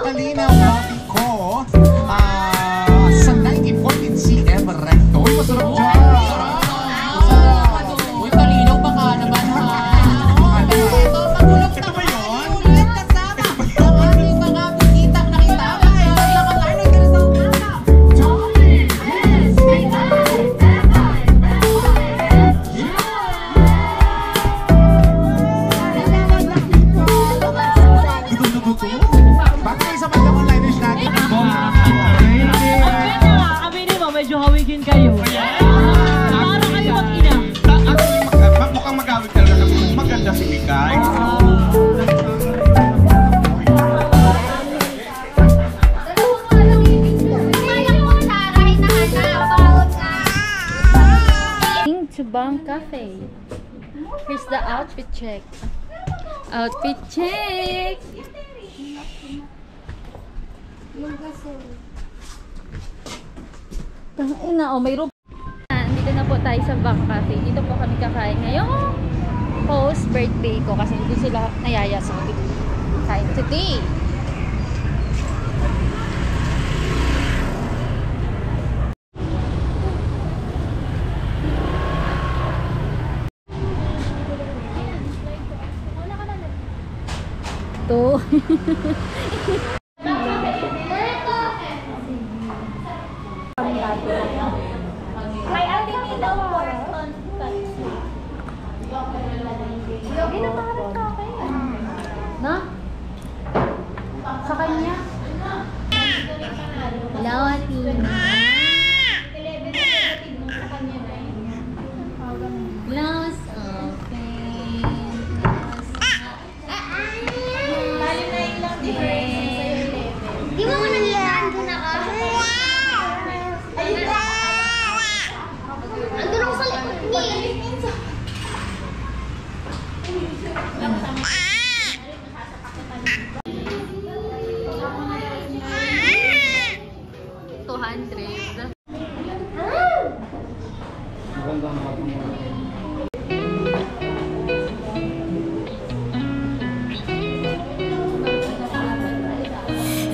Kalinaw coffee ko sa 1914 CM Recto. Uy, masarap dyan! Uy, kalinaw ba ka naman ha? Ito, magulog na ba yun? Ulit kasama ang aming mga bisitang nakitama sa Lakalay ng Bakit sa mga onliners natin? Aminin mo, medyo hawigin kayo. Para kayo mag-ina. Mukhang magawit talaga. Maganda si Mikay. To Bang Cafe. Here's the outfit check. Outfit check. Tangina, may room. Dito na po tayo sa Bang Cafe. Dito po kami kakain ngayong post birthday ko kasi hindi sila nayaya sa kain today. To May atin daw correspond ginataran ka kayo. na? Sa kanya? Hello, Ate. Close open. Bali na yung lang difference sa'yo 11. Di mo ko nangyayaan doon ako? Ayun na! Andun ako sa likod niya.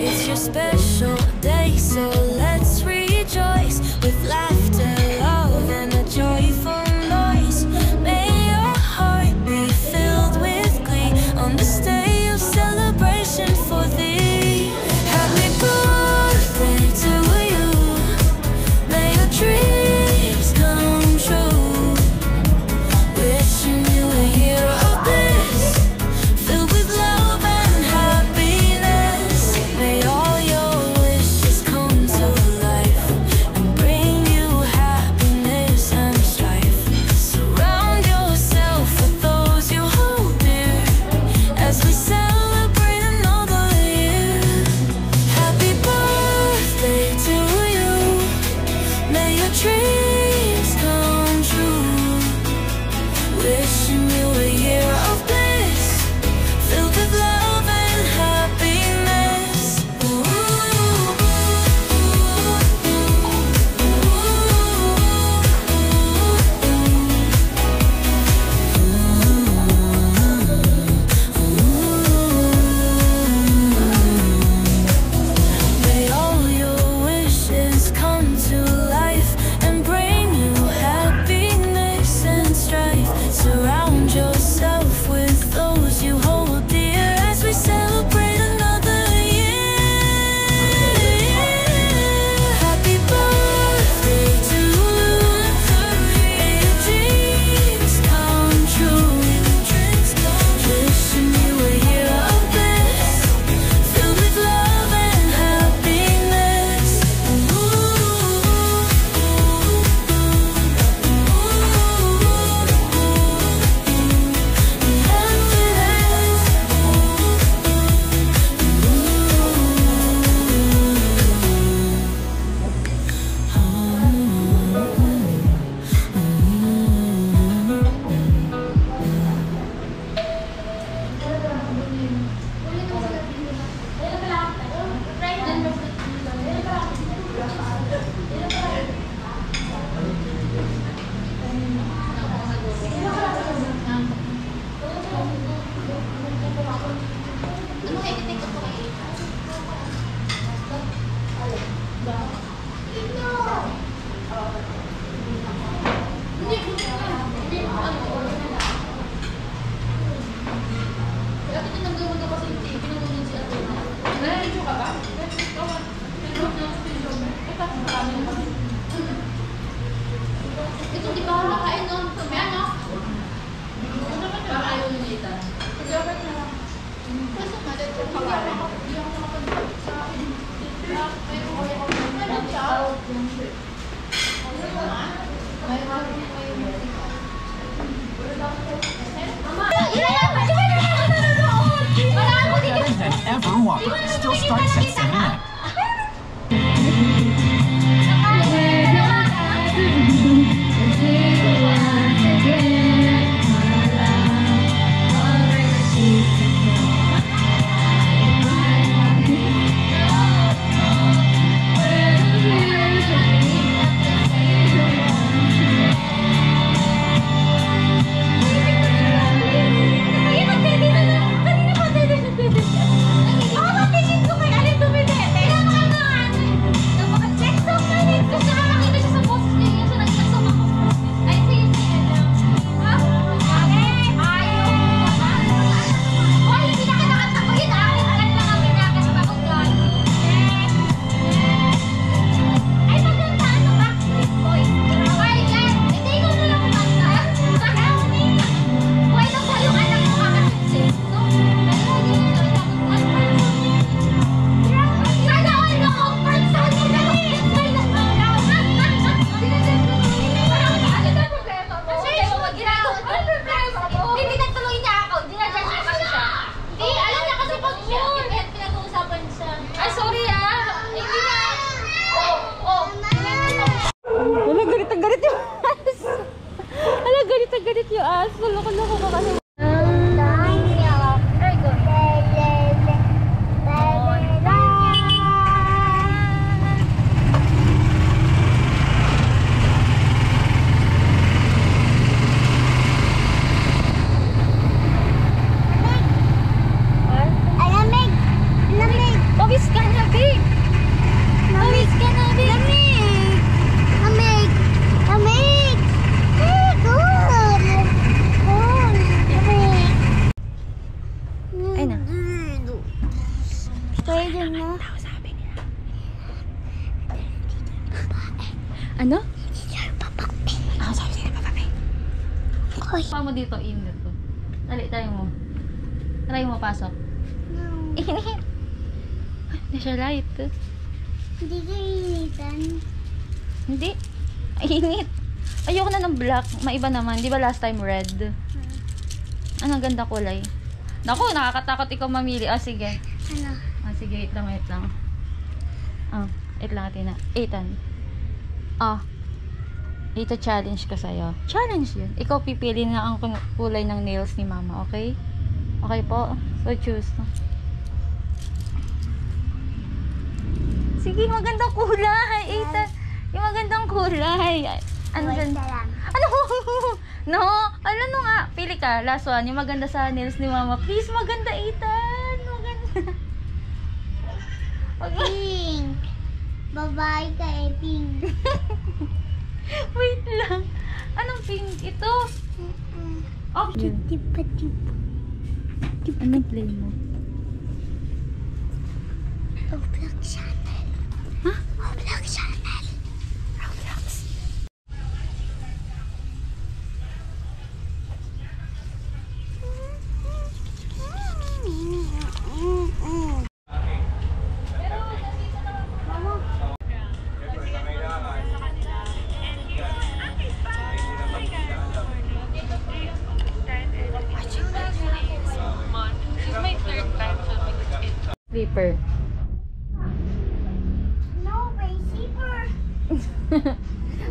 It's your special day, so let's rejoice with laughter, love, and a joyful noise. May your heart be filled with glee on this day of celebration for thee. Happy birthday to you. May your dreams come true. Wishing you a year of bliss, filled with love and happiness. May all your Ito, di ba ako nakain nun? May ano? Baka ayaw nyo nita. Than ever Whopper still starts at 7. Galit yung aso. Loko-loko ka kasi. Ano? Ah, sabi niya papapi. Pa mo dito, init to. Dali, try mo. Try mo, pasok. Init. Hindi siya light. Hindi ka initan. Hindi. Init. Ayoko na ng black. Maiba naman. Di ba last time red? Ang ganda kulay. Naku, nakakatakot ikaw mamili. Ah, sige. Ano? Ah, sige. Wait lang, wait lang. Ah, wait lang, Atina. Ethan. Ah, dito challenge ka sa'yo. Challenge yun. Ikaw pipili na ang kulay ng nails ni mama, okay? Okay po? So, choose. Sige, magandang kulay. Ethan, yung magandang kulay. Ano dyan? Ano? No? Ano nga? Pili ka. Last one. Yung maganda sa nails ni mama. Please, maganda, Ethan. Maganda. Okay. Pink. Babae ka eh, pink. Wait lang. Anong pink ito? Oh, Tipa. anong play mo? Roblox channel. Ha? Roblox channel. Roblox. Sleeper. No way, zipper.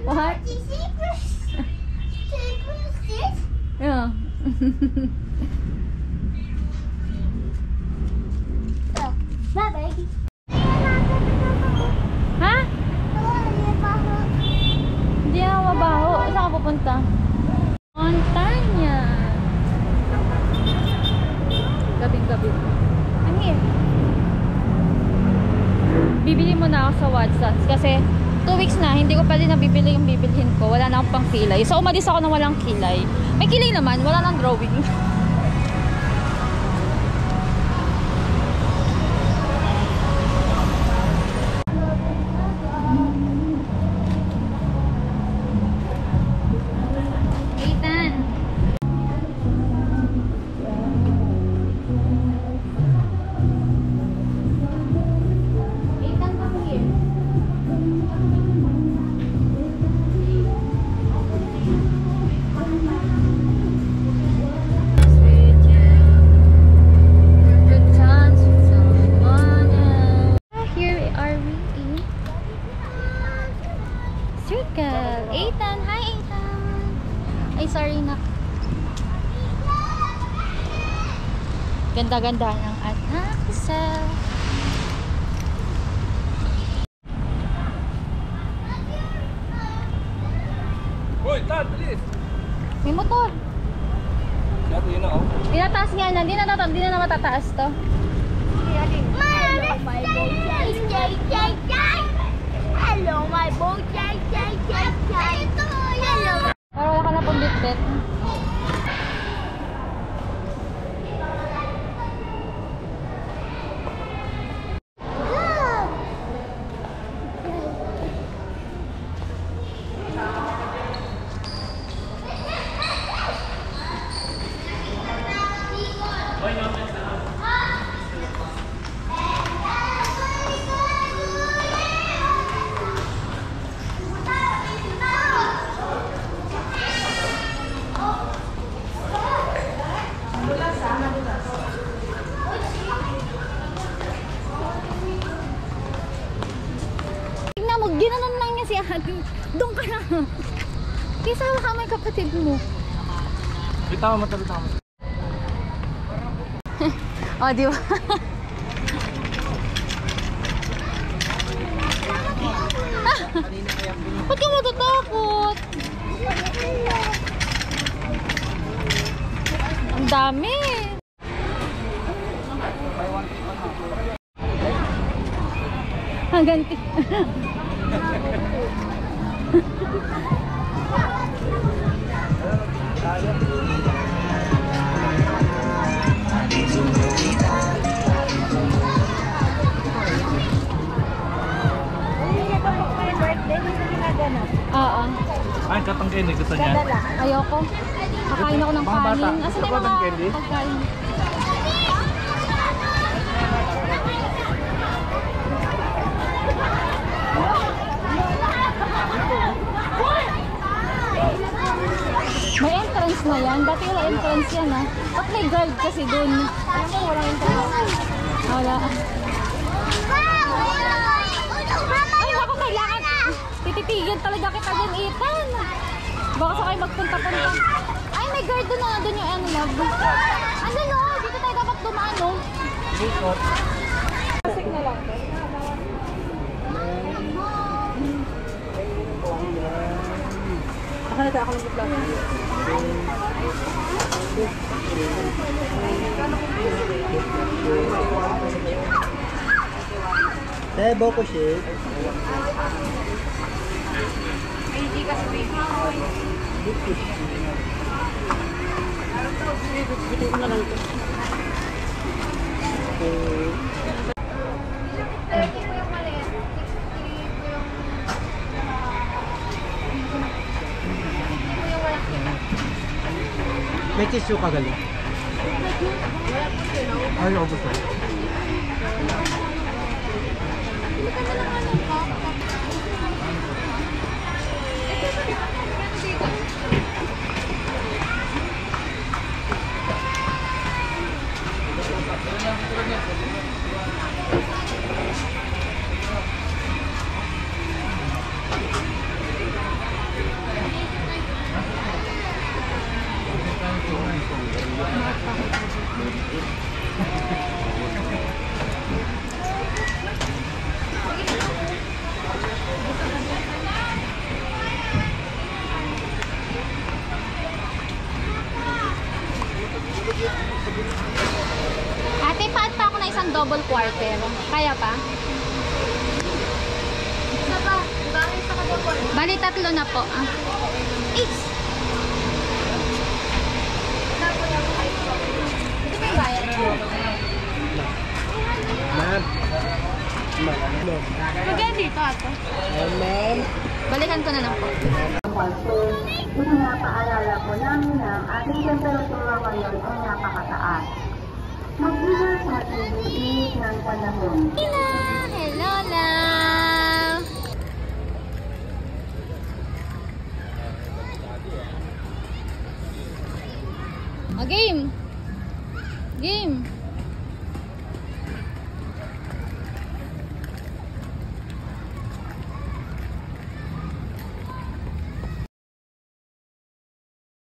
What? Zipper. Zipper is this? Yeah. Oh, bye-bye. Ha? Hindi na mabaho. Saan ka pupunta? Montanya. Gabi-gabi. Ano yun? Bibili mo na ako sa Watsons kasi 2 weeks na, hindi ko pa din nabibili yung bibilhin ko. Wala na akong pang kilay. So, umalis ako na walang kilay. May kilay naman, wala nang drawing. Ganda-ganda ng anak isa. Hoy, Tad, bilis! May motor. Dati yun ako. Tinataas nga na. Di na matataas to. Hello, my boat. Hello, my boat. Hello. Pero wala ka na pong bitbit. Tignan mo, ginanon lang niya si ate. Doon ka na. Kaysa ka may kapatid mo. Bitaw mo, bitaw mo. O, di ba? Ba't ka matatakot? Ang dami. Hanggang Oo. Ay, katang candy, gusto niya? Ayoko. Kakain ako ng Mga bata. kanin. Asan Gusto yung ko ng mga candy? pagkain? May entrance na yan. Dati wala entrance yan ah. Ba't may guard kasi dun? Alam mo, wala entrance. Wala. Ay, naku, kailangan. Tititigil talaga kita dun, Ethan. Baka sakay magpunta-punta. Ay, may guard dun na. Dun yung ano, love. Ano no? Dito tayo dapat dumaan, no? Likot. Pasig na lang. Nakalata ako ng bukla. Tebo ko siya. May tissue ka galing. Ay, ako gusto. Ate, paat pa ako na isang double quarter. Kaya pa? Isa pa. Bakit sa kadapon? Bali, 3 na po. Ah. It's... Ito may bayad. Ma'am. Ma'am. Maganda dito, ato. Ma'am. Balikan ko na lang po. Pinapaalala po namin na ating temperatura ngayon ay napakataas. Mag-ingat sa pag-ibig ng panahon. Hello, love! Game! Game!